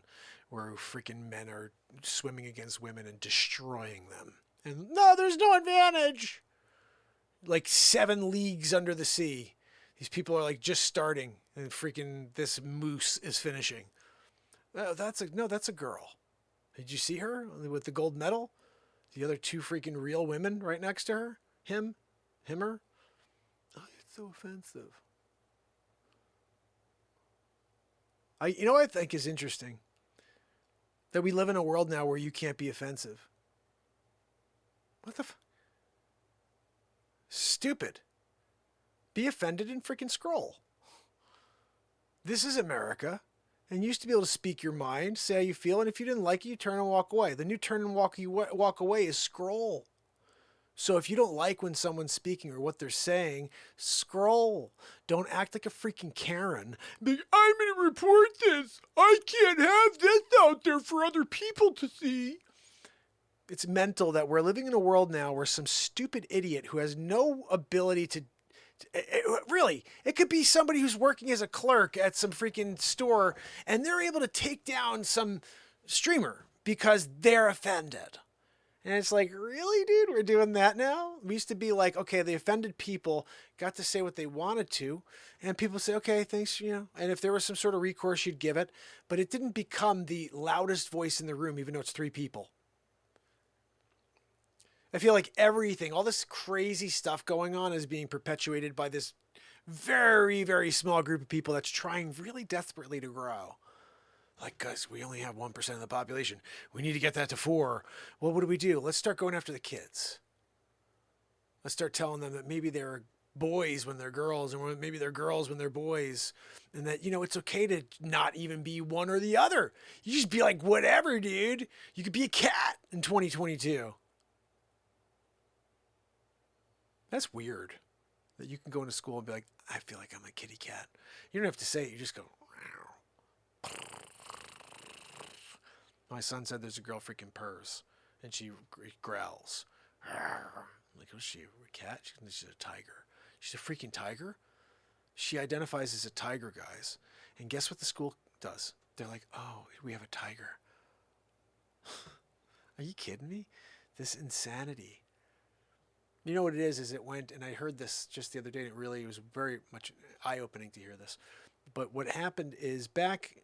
where freaking men are swimming against women and destroying them. And no, there's no advantage. 7 leagues under the sea. These people are just starting and freaking this moose is finishing. That's a girl. Did you see her with the gold medal? The other 2 freaking real women right next to her? Her? Oh, it's so offensive. What I think is interesting? That we live in a world now where you can't be offensive. What the Stupid. Be offended and freaking scroll. This is America. And you used to be able to speak your mind, say how you feel, and if you didn't like it, you turn and walk away. The new turn and walk away is scroll. So if you don't like when someone's speaking or what they're saying, scroll. Don't act like a freaking Karen. Be, I'm going to report this. I can't have this out there for other people to see. It's mental that we're living in a world now where some stupid idiot who has no ability to really, it could be somebody who's working as a clerk at some freaking store and they're able to take down some streamer because they're offended. And it's like, really, dude, we're doing that now? We used to be like, okay, the offended people got to say what they wanted to. And people say, okay, thanks, you know. And if there was some sort of recourse, you'd give it. But it didn't become the loudest voice in the room, even though it's 3 people. I feel like everything, all this crazy stuff going on is being perpetuated by this very, very small group of people that's trying really desperately to grow. Like, guys, we only have 1% of the population. We need to get that to 4. Well, what do? Let's start going after the kids. Let's start telling them that maybe they're boys when they're girls, and maybe they're girls when they're boys. And that, you know, it's okay to not even be one or the other. You just be like, whatever, dude. You could be a cat in 2022. That's weird. That you can go into school and be like, I feel like I'm a kitty cat. You don't have to say it. You just go, wow. My son said there's a girl freaking purrs, and she growls. I'm like, oh, is she a cat? She's a tiger. She's a freaking tiger? She identifies as a tiger, guys. And guess what the school does? They're like, oh, we have a tiger. Are you kidding me? This insanity. You know what it is it went, and I heard this just the other day, and it was very much eye-opening to hear this. But what happened is back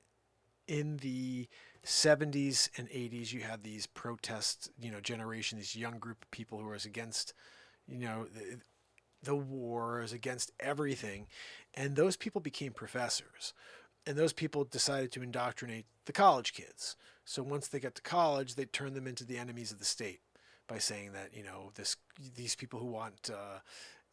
in the 70s and 80s, you had these protest, generation, this young group of people who was against, the wars, against everything. And those people became professors. And those people decided to indoctrinate the college kids. So once they got to college, they turned them into the enemies of the state by saying that, these people who want,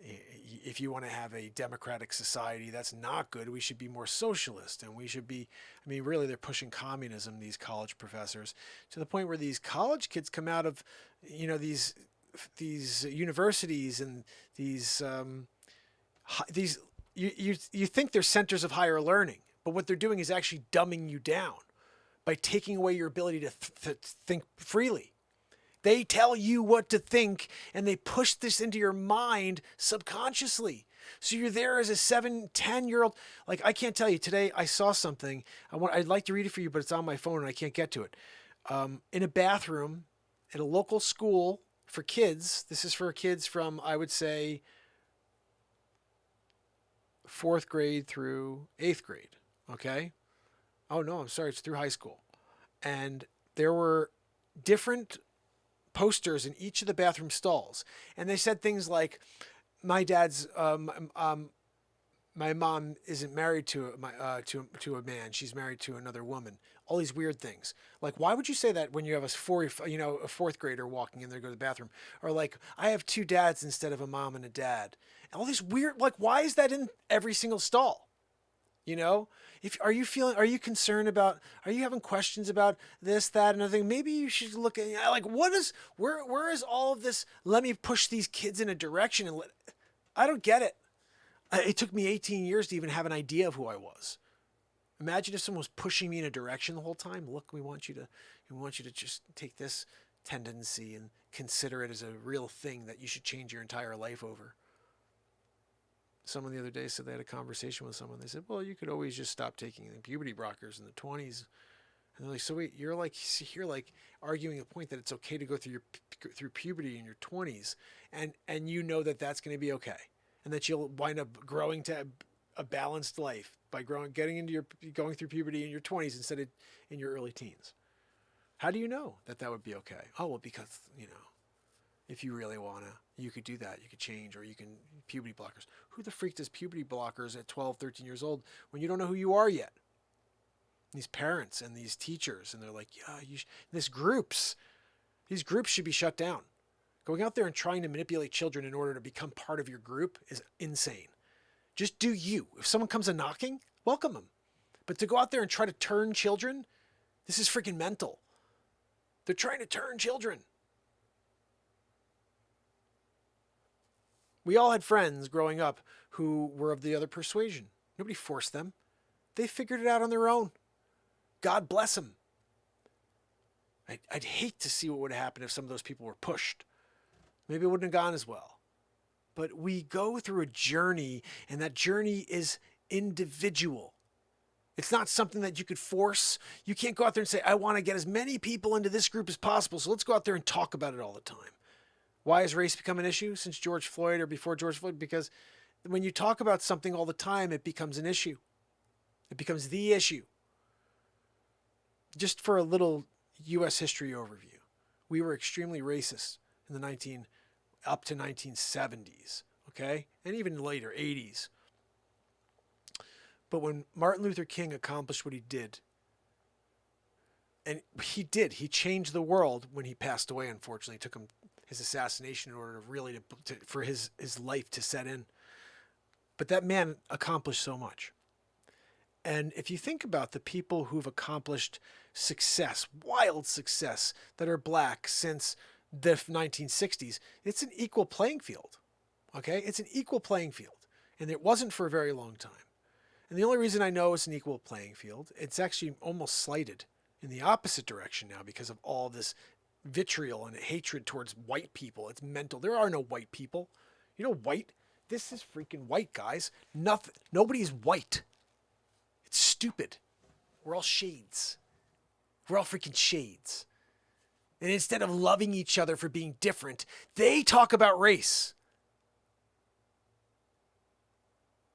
if you want to have a democratic society, that's not good. We should be more socialist, and we should be, really they're pushing communism, these college professors, to the point where these college kids come out of, these universities and these you think they're centers of higher learning, but what they're doing is actually dumbing you down by taking away your ability to think freely. They tell you what to think, and they push this into your mind subconsciously. So you're there as a 7, 10-year-old. Like, I can't tell you, today I saw something. I'd like to read it for you, but it's on my phone and I can't get to it. In a bathroom at a local school for kids. This is for kids from, I would say, 4th grade through 8th grade. Okay? Oh, no, I'm sorry. It's through high school. And there were different posters in each of the bathroom stalls, and they said things like, my mom isn't married to a man, she's married to another woman. All these weird things. Like, why would you say that when you have a 4th grader walking in there to go to the bathroom? Or like, I have 2 dads instead of a mom and a dad. And all these weird, like, why is that in every single stall? Are you concerned about, are you having questions about this, that, and other thing? Maybe you should look at, like, where is all of this? Let me push these kids in a direction I don't get it. It took me 18 years to even have an idea of who I was. Imagine if someone was pushing me in a direction the whole time. Look, we want you to just take this tendency and consider it as a real thing that you should change your entire life over. Someone the other day said they had a conversation with someone. They said, well, you could always just stop taking the puberty blockers in the 20s. And they're like, so wait, you're like arguing a point that it's okay to go through puberty in your 20s, and you know that that's going to be okay, and that you'll wind up growing to a balanced life by going through puberty in your 20s instead of in your early teens. How do you know that would be okay? Oh, well, because, if you really want to, you could do that. You could change, or you can puberty blockers. Who the freak does puberty blockers at 12, 13 years old when you don't know who you are yet? These parents and these teachers, and they're like, yeah, these groups should be shut down. Going out there and trying to manipulate children in order to become part of your group is insane. Just do you. If someone comes a knocking, welcome them. But to go out there and try to turn children, this is freaking mental. They're trying to turn children. We all had friends growing up who were of the other persuasion. Nobody forced them. They figured it out on their own. God bless them. I'd hate to see what would happen if some of those people were pushed. Maybe it wouldn't have gone as well. But we go through a journey, and that journey is individual. It's not something that you could force. You can't go out there and say, I want to get as many people into this group as possible, so let's go out there and talk about it all the time. Why has race become an issue since George Floyd or before George Floyd? Because when you talk about something all the time, it becomes an issue. It becomes the issue. Just for a little U.S. history overview, we were extremely racist in the up to 1970s, okay? And even later, 80s. But when Martin Luther King accomplished what he did, and he changed the world when he passed away, unfortunately. It took him his assassination in order to really for his life to set in. But that man accomplished so much. And if you think about the people who've accomplished success, wild success, that are black since the 1960s, it's an equal playing field. Okay? It's an equal playing field. And it wasn't for a very long time. And the only reason I know it's an equal playing field, it's actually almost slighted in the opposite direction now because of all this vitriol and hatred towards white people. It's mental. There are no white people. You know, white, this is freaking white, guys. Nothing. Nobody's white. It's stupid. We're all shades. We're all freaking shades. And instead of loving each other for being different, they talk about race.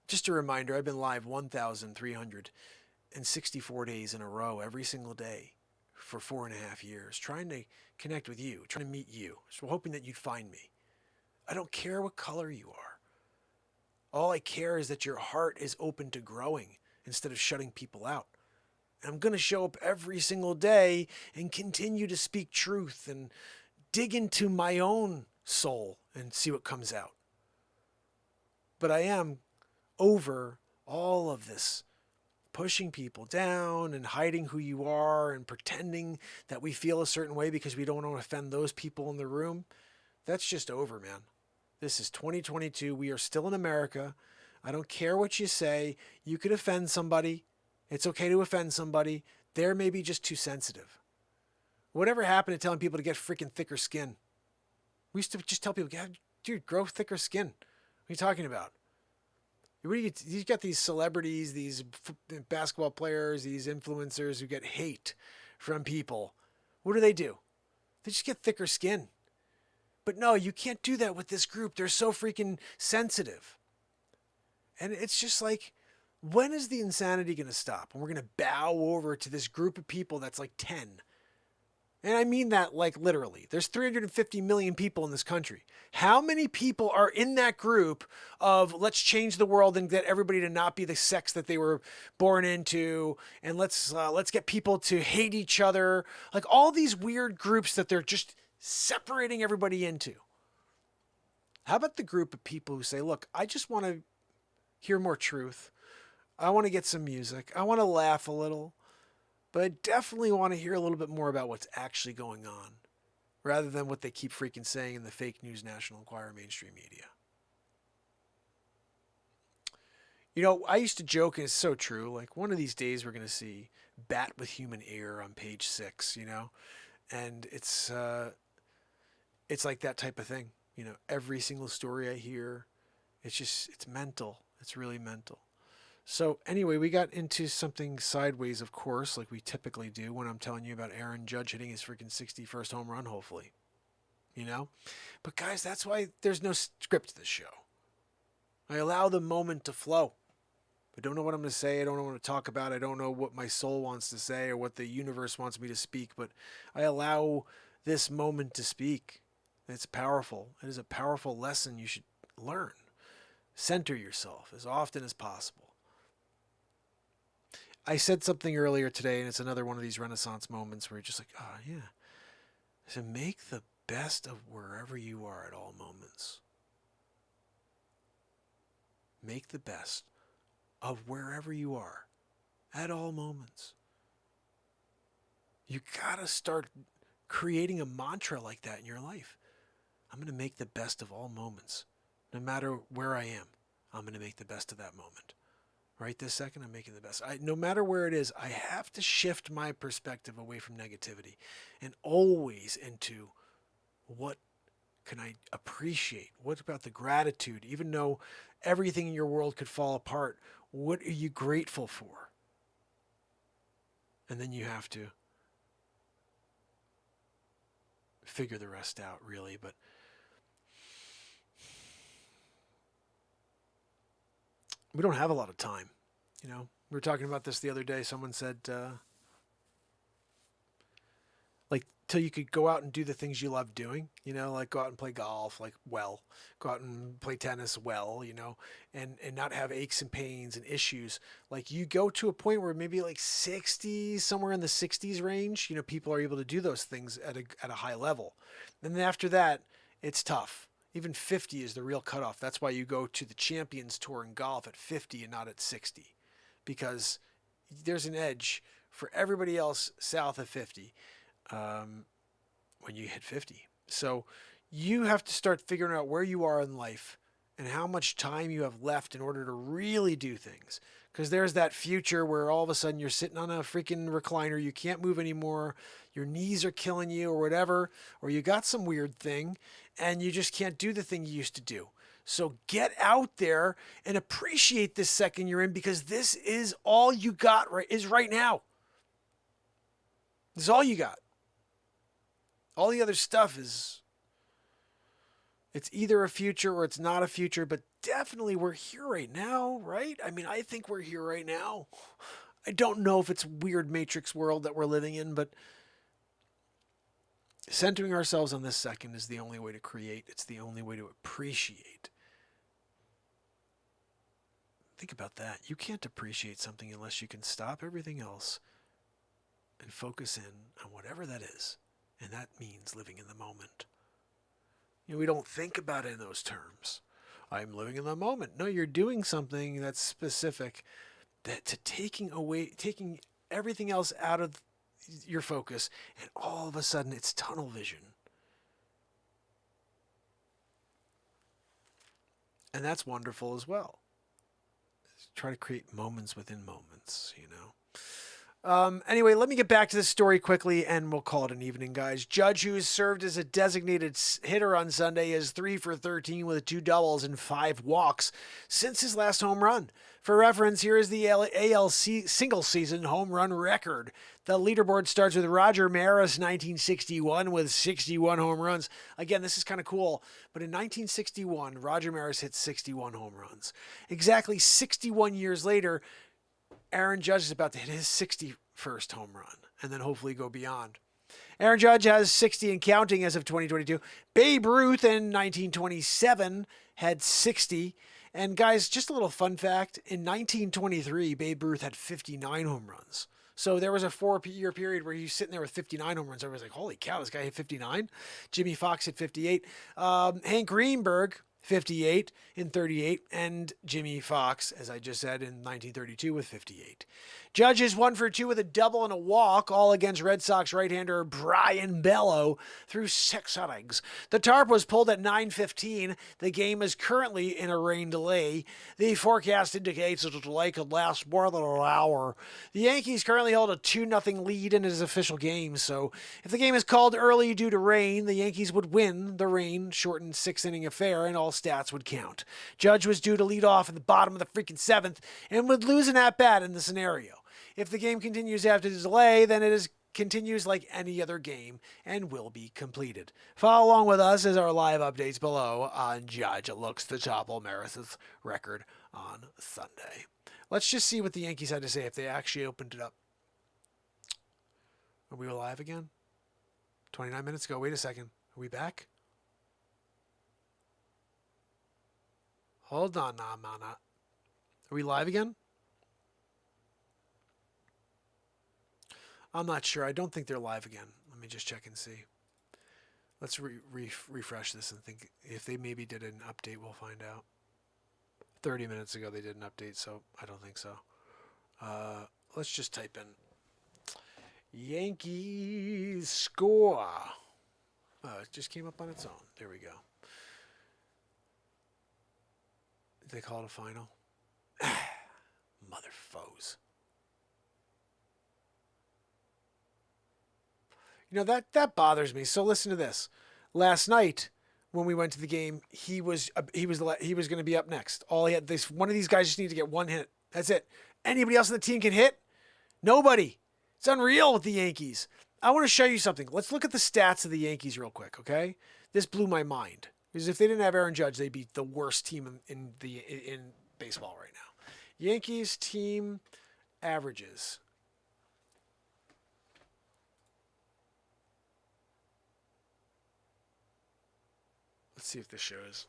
Just a reminder, I've been live 1,364 days in a row every single day for 4.5 years, trying to connect with you, trying to meet you. So hoping that you'd find me. I don't care what color you are. All I care is that your heart is open to growing instead of shutting people out. And I'm going to show up every single day and continue to speak truth and dig into my own soul and see what comes out. But I am over all of this pushing people down and hiding who you are and pretending that we feel a certain way because we don't want to offend those people in the room. That's just over, man. This is 2022. We are still in America. I don't care what you say. You could offend somebody. It's okay to offend somebody. They're maybe just too sensitive. Whatever happened to telling people to get freaking thicker skin? We used to just tell people, dude, grow thicker skin. What are you talking about? You got these celebrities, these basketball players, these influencers who get hate from people. What do? They just get thicker skin. But no, you can't do that with this group. They're so freaking sensitive. And it's just like, when is the insanity going to stop? And we're going to bow over to this group of people that's like 10. And I mean that like literally. There's 350 million people in this country. How many people are in that group of let's change the world and get everybody to not be the sex that they were born into, and let's get people to hate each other, like all these weird groups that they're just separating everybody into? How about the group of people who say, look, I just want to hear more truth. I want to get some music. I want to laugh a little. But I definitely want to hear a little bit more about what's actually going on, rather than what they keep freaking saying in the fake news, National Enquirer, mainstream media. You know, I used to joke, and it's so true, like one of these days we're going to see Bat with Human Ear on page 6, you know? And it's like that type of thing. You know, every single story I hear, it's mental. It's really mental. So anyway, we got into something sideways, of course, like we typically do when I'm telling you about Aaron Judge hitting his freaking 61st home run, hopefully. You know? But guys, that's why there's no script to this show. I allow the moment to flow. I don't know what I'm going to say. I don't know what to talk about. I don't know what my soul wants to say or what the universe wants me to speak, but I allow this moment to speak. It's powerful. It is a powerful lesson you should learn. Center yourself as often as possible. I said something earlier today, and it's another one of these Renaissance moments where you're just like, oh, yeah. I said, make the best of wherever you are at all moments. Make the best of wherever you are at all moments. You got to start creating a mantra like that in your life. I'm going to make the best of all moments. No matter where I am, I'm going to make the best of that moment. Right this second, I'm making the best. No matter where it is, I have to shift my perspective away from negativity and always into what can I appreciate? What about the gratitude? Even though everything in your world could fall apart, what are you grateful for? And then you have to figure the rest out, really. But we don't have a lot of time. You know, we were talking about this the other day. Someone said, like, till you could go out and do the things you love doing, you know, like go out and play golf, like, well, go out and play tennis, well, you know, and not have aches and pains and issues. Like, you go to a point where maybe like 60, somewhere in the 60s range, you know, people are able to do those things at a high level. And then after that, it's tough. Even 50 is the real cutoff. That's why you go to the Champions Tour in golf at 50 and not at 60, because there's an edge for everybody else south of 50 when you hit 50. So you have to start figuring out where you are in life and how much time you have left in order to really do things. Because there's that future where all of a sudden you're sitting on a freaking recliner, you can't move anymore, your knees are killing you or whatever, or you got some weird thing and you just can't do the thing you used to do. So get out there and appreciate this second you're in, because this is all you got right now. This is all you got. All the other stuff is, it's either a future or it's not a future, but definitely we're here right now, right? I mean, I think we're here right now. I don't know if it's a weird matrix world that we're living in, but centering ourselves on this second is the only way to create. It's the only way to appreciate. Think about that. You can't appreciate something unless you can stop everything else and focus in on whatever that is. And that means living in the moment. You know, we don't think about it in those terms. I'm living in the moment. No, you're doing something that's specific, that to taking everything else out of your focus, and all of a sudden it's tunnel vision. And that's wonderful as well. Try to create moments within moments, you know. Anyway, let me get back to this story quickly, and we'll call it an evening, guys. Judge, who has served as a designated hitter on Sunday, is 3 for 13 with 2 doubles and 5 walks since his last home run. For reference, here is the ALC single-season home run record. The leaderboard starts with Roger Maris, 1961, with 61 home runs. Again, this is kind of cool, but in 1961, Roger Maris hit 61 home runs. Exactly 61 years later, Aaron Judge is about to hit his 61st home run and then hopefully go beyond. Aaron Judge has 60 and counting as of 2022. Babe Ruth in 1927 had 60. And guys, just a little fun fact. In 1923, Babe Ruth had 59 home runs. So there was a 4-year period where he's sitting there with 59 home runs. Everybody's like, holy cow, this guy hit 59. Jimmy Fox hit 58. Hank Greenberg, 58 in 38, and Jimmy Fox, as I just said, in 1932 with 58. Judge is 1 for 2 with a double and a walk, all against Red Sox right-hander Brian Bello through 6 innings. The tarp was pulled at 9:15. The game is currently in a rain delay. The forecast indicates that the delay could last more than an hour. The Yankees currently hold a 2-0 lead in his official game, so if the game is called early due to rain, the Yankees would win the rain-shortened 6-inning affair, and all stats would count. Judge was due to lead off in the bottom of the freaking 7th and would lose an at-bat in the scenario. If the game continues after the delay, then it continues like any other game and will be completed. Follow along with us as our live updates below on Judge looks to topple Maris's record on Sunday. Let's just see what the Yankees had to say if they actually opened it up. Are we live again? 29 minutes ago. Wait a second. Are we back? Hold on, Are we live again? I'm not sure. I don't think they're live again. Let me just check and see. Let's refresh this and think if they maybe did an update. We'll find out. 30 minutes ago they did an update, so I don't think so. Let's just type in Yankees score. It just came up on its own. There we go. they call it a final? Mother foes. You know, that bothers me. So listen to this. Last night when we went to the game, he was going to be up next. All he had, one of these guys just needed to get one hit. That's it. Anybody else on the team can hit? Nobody. It's unreal with the Yankees. I want to show you something. Let's look at the stats of the Yankees real quick, okay? This blew my mind. Because if they didn't have Aaron Judge, they'd be the worst team in baseball right now. Yankees team averages. Let's see if this shows.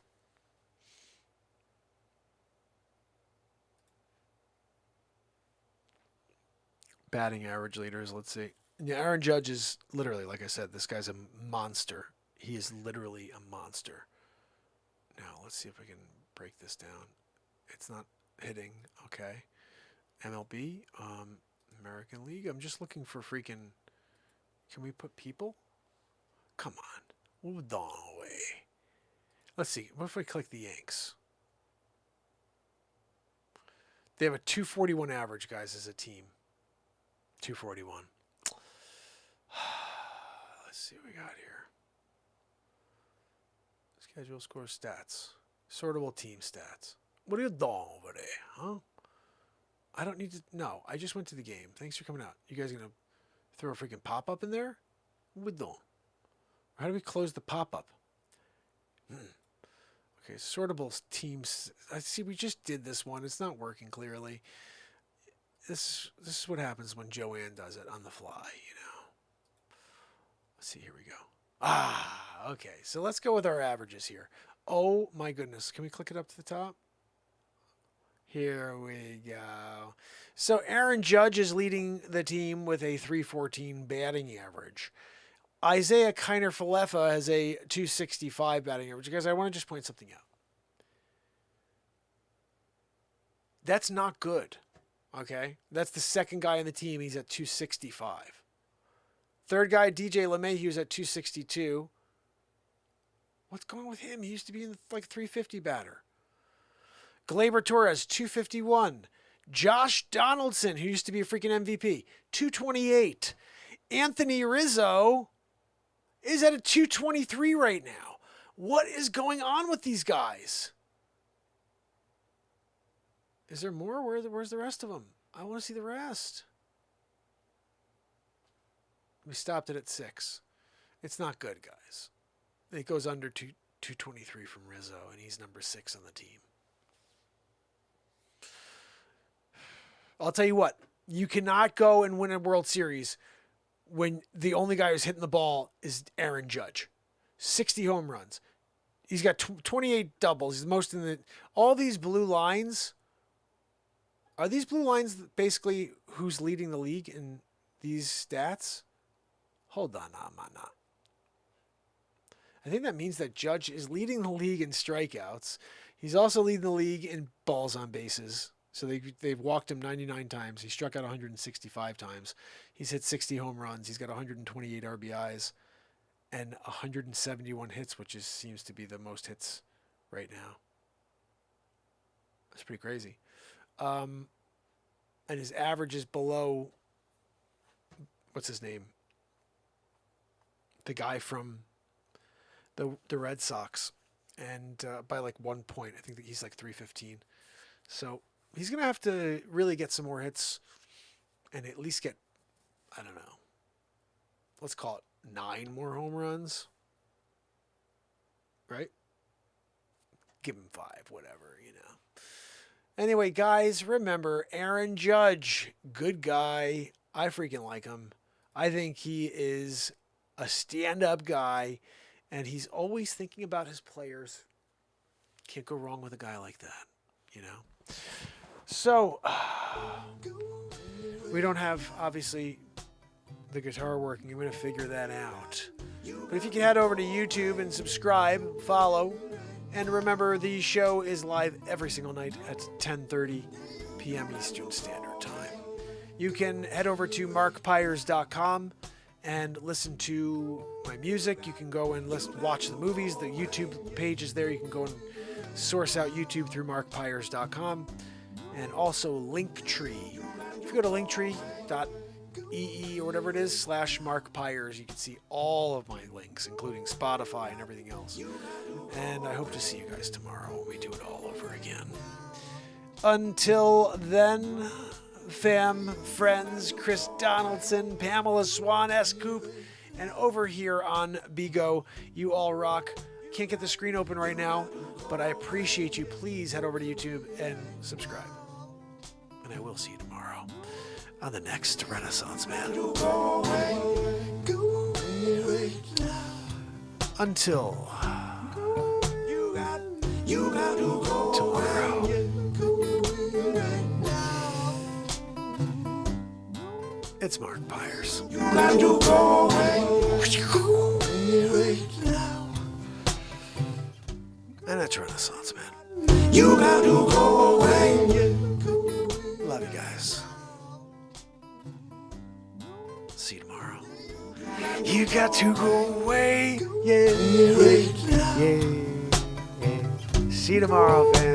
Batting average leaders, let's see. Yeah, Aaron Judge is literally, like I said, this guy's a monster. He is literally a monster. Now, let's see if I can break this down. It's not hitting, okay. MLB, American League. I'm just looking for freaking... Can we put people? Come on. Move the way. Let's see. What if I click the Yanks? They have a 241 average, guys, as a team. 241. Let's see what we got here. Schedule, score, stats. Sortable team stats. What are you doing over there, huh? I don't need to... No, I just went to the game. Thanks for coming out. You guys going to throw a freaking pop-up in there? What are we doing? How do we close the pop-up? Okay, sortable teams. I see we just did this one. It's not working clearly. This is what happens when Joanne does it on the fly, you know. Let's see, here we go. Okay. So let's go with our averages here. Oh my goodness. Can we click it up to the top? Here we go. So Aaron Judge is leading the team with a 314 batting average. Isaiah Kiner-Falefa has a 265 batting average. Guys, I want to just point something out. That's not good. Okay? That's the second guy on the team. He's at 265. Third guy, DJ LeMahieu, is at 262. What's going on with him? He used to be in like 350 batter. Gleyber Torres, 251. Josh Donaldson, who used to be a freaking MVP, 228. Anthony Rizzo is at a 223 right now. What is going on with these guys? Is there more? Where's the rest of them? I want to see the rest. We stopped it at 6. It's not good, guys. It goes under 223 from Rizzo, and he's number 6 on the team. I'll tell you what. You cannot go and win a World Series when the only guy who's hitting the ball is Aaron Judge. 60 home runs. He's got 28 doubles. He's the most in the... All these blue lines... Are these blue lines basically who's leading the league in these stats? Hold on, no. I think that means that Judge is leading the league in strikeouts. He's also leading the league in balls on bases. So they've walked him 99 times. He struck out 165 times. He's hit 60 home runs. He's got 128 RBIs and 171 hits, which seems to be the most hits right now. That's pretty crazy. And his average is below, what's his name? The guy from the Red Sox. And by like 1 point, I think that he's like 315. So he's going to have to really get some more hits and at least get, I don't know, let's call it 9 more home runs. Right? Give him 5, whatever, you know. Anyway, guys, remember, Aaron Judge, good guy. I freaking like him. I think he is a stand-up guy, and he's always thinking about his players. Can't go wrong with a guy like that, you know. So, we don't have, obviously, the guitar working. I'm going to figure that out. But if you can head over to YouTube and subscribe, follow, and remember, the show is live every single night at 10:30 p.m. Eastern Standard Time. You can head over to markpires.com and listen to my music. You can go and watch the movies. The YouTube page is there. You can go and source out YouTube through markpires.com, and also Linktree. If you go to linktree.ee or whatever it is, /Mark Pires, you can see all of my links, including Spotify and everything else. And I hope to see you guys tomorrow when we do it all over again. Until then, fam, friends, Chris Donaldson, Pamela Swan, S-Coop, and over here on Bigo, you all rock. Can't get the screen open right now, but I appreciate you. Please head over to YouTube and subscribe. And I will see you tomorrow on the next Renaissance Man. Until tomorrow. It's Mark Pires. And that's Renaissance Man. You got to go away. Love you guys. See you tomorrow. You got to go away. Yeah. See you tomorrow, fam.